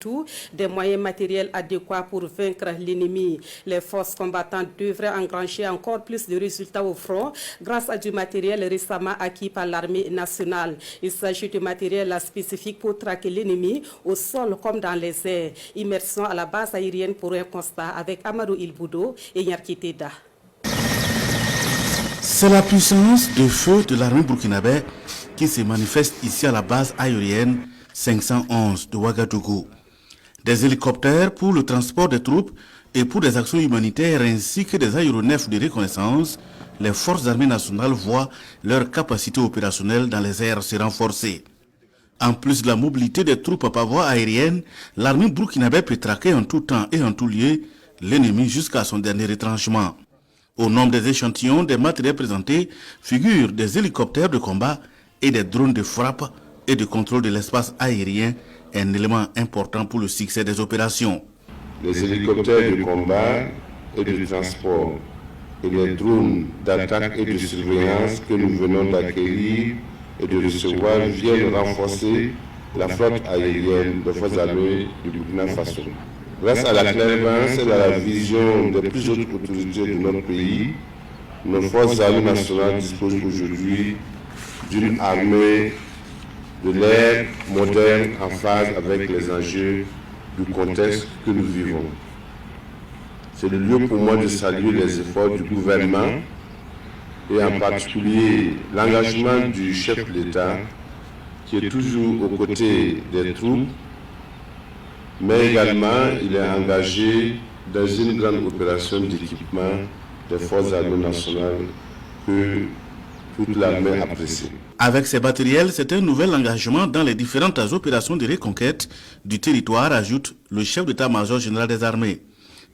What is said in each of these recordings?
tout des moyens matériels adéquats pour vaincre l'ennemi. Les forces combattantes devraient engranger encore plus de résultats au front grâce à du matériel récemment acquis par l'armée nationale. Il s'agit de matériel spécifique pour traquer l'ennemi au sol comme dans les airs. Immersion à la base aérienne pour un constat avec Amadou Ilboudo et Nyarkiteda. C'est la puissance de feu de l'armée burkinabé qui se manifeste ici à la base aérienne 511 de Ouagadougou. Des hélicoptères pour le transport des troupes et pour des actions humanitaires ainsi que des aéronefs de reconnaissance, les forces armées nationales voient leur capacité opérationnelle dans les airs se renforcer. En plus de la mobilité des troupes par voie aérienne, l'armée burkinabé peut traquer en tout temps et en tout lieu l'ennemi jusqu'à son dernier retranchement. Au nombre des échantillons des matériels présentés figurent des hélicoptères de combat et des drones de frappe et de contrôle de l'espace aérien, un élément important pour le succès des opérations. Les hélicoptères de combat et de transport et les drones d'attaque et de surveillance que nous venons d'acquérir et de recevoir viennent renforcer la flotte aérienne des forces armées du Burkina Faso. Grâce à la clairvoyance et à la vision des plus hautes autorités de notre pays, nos forces armées nationales disposent aujourd'hui d'une armée de l'ère moderne en phase avec les enjeux du contexte que nous vivons. C'est le lieu pour moi de saluer les efforts du gouvernement et en particulier l'engagement du chef de l'État qui est toujours aux côtés des troupes, mais également il est engagé dans une grande opération d'équipement des forces armées nationales que toute l'armée apprécie. Avec ces matériels, c'est un nouvel engagement dans les différentes opérations de reconquête du territoire, ajoute le chef d'état-major général des armées.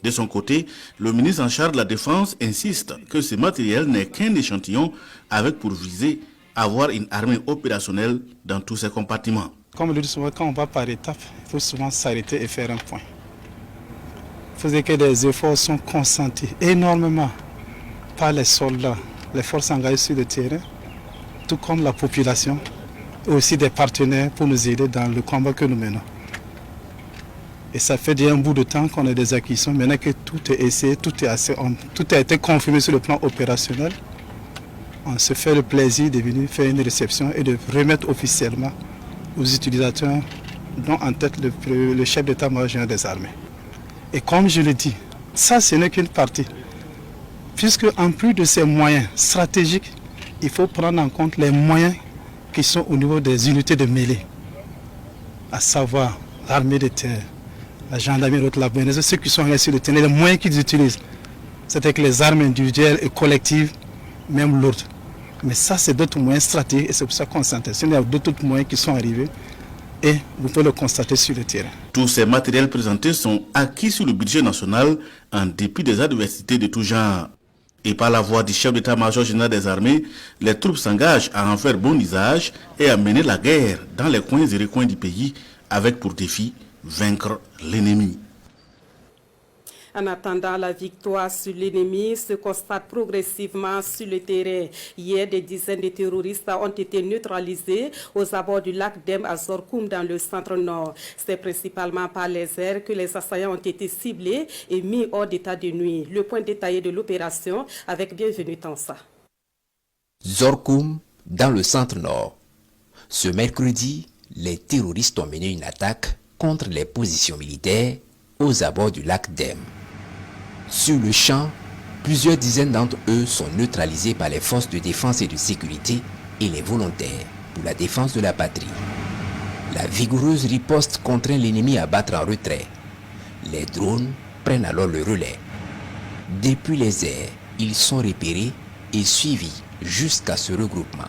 De son côté, le ministre en charge de la Défense insiste que ce matériel n'est qu'un échantillon avec pour viser avoir une armée opérationnelle dans tous ses compartiments. Comme le dit souvent, quand on va par étapes, il faut souvent s'arrêter et faire un point. Il faut dire que des efforts sont consentis énormément par les soldats, les forces engagées sur le terrain, tout comme la population, et aussi des partenaires pour nous aider dans le combat que nous menons. Et ça fait déjà un bout de temps qu'on a des acquisitions. Maintenant que tout est essayé, tout a été confirmé sur le plan opérationnel, on se fait le plaisir de venir faire une réception et de remettre officiellement aux utilisateurs, dont en tête le chef d'état-major général des armées. Et comme je le dis, ça ce n'est qu'une partie. Puisque en plus de ces moyens stratégiques, il faut prendre en compte les moyens qui sont au niveau des unités de mêlée, à savoir l'armée de terre, la gendarmerie, la BNS, ceux qui sont restés sur le terrain, les moyens qu'ils utilisent, c'est avec les armes individuelles et collectives, même lourdes. Mais ça, c'est d'autres moyens stratégiques et c'est pour ça qu'on s'intéresse. Il y a d'autres moyens qui sont arrivés et vous pouvez le constater sur le terrain. Tous ces matériels présentés sont acquis sur le budget national en dépit des adversités de tout genre. Et par la voix du chef d'état-major général des armées, les troupes s'engagent à en faire bon usage et à mener la guerre dans les coins et recoins du pays avec pour défi vaincre l'ennemi. En attendant la victoire sur l'ennemi se constate progressivement sur le terrain. Hier, des dizaines de terroristes ont été neutralisés aux abords du lac Dem à Zorkoum dans le centre-nord. C'est principalement par les airs que les assaillants ont été ciblés et mis hors d'état de nuit. Le point détaillé de l'opération avec Bienvenue Tansa. Zorkoum, dans le centre-nord. Ce mercredi, les terroristes ont mené une attaque contre les positions militaires aux abords du lac Dem. Sur le champ, plusieurs dizaines d'entre eux sont neutralisés par les forces de défense et de sécurité et les volontaires pour la défense de la patrie. La vigoureuse riposte contraint l'ennemi à battre en retrait. Les drones prennent alors le relais. Depuis les airs, ils sont repérés et suivis jusqu'à ce regroupement.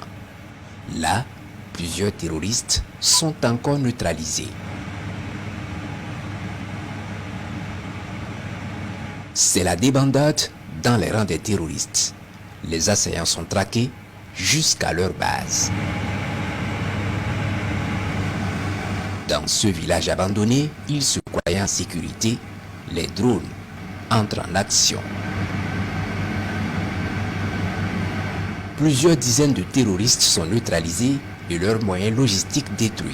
Là, plusieurs terroristes sont encore neutralisés. C'est la débandade dans les rangs des terroristes. Les assaillants sont traqués jusqu'à leur base. Dans ce village abandonné, ils se croyaient en sécurité. Les drones entrent en action. Plusieurs dizaines de terroristes sont neutralisés et leurs moyens logistiques détruits.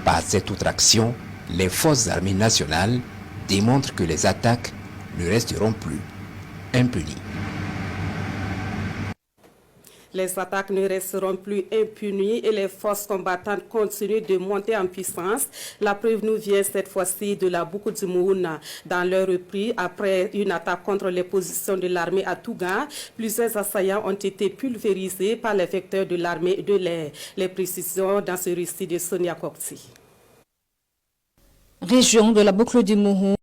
Par cette autre action, les forces armées nationales démontrent que les attaques ne resteront plus impunies. Les attaques ne resteront plus impunies et les forces combattantes continuent de monter en puissance. La preuve nous vient cette fois-ci de la Boukou du Mouna. Dans leur repris, après une attaque contre les positions de l'armée à Touga, plusieurs assaillants ont été pulvérisés par les vecteurs de l'armée de l'air. Les précisions dans ce récit de Sonia Kokti. Région de la Boucle du Mourou,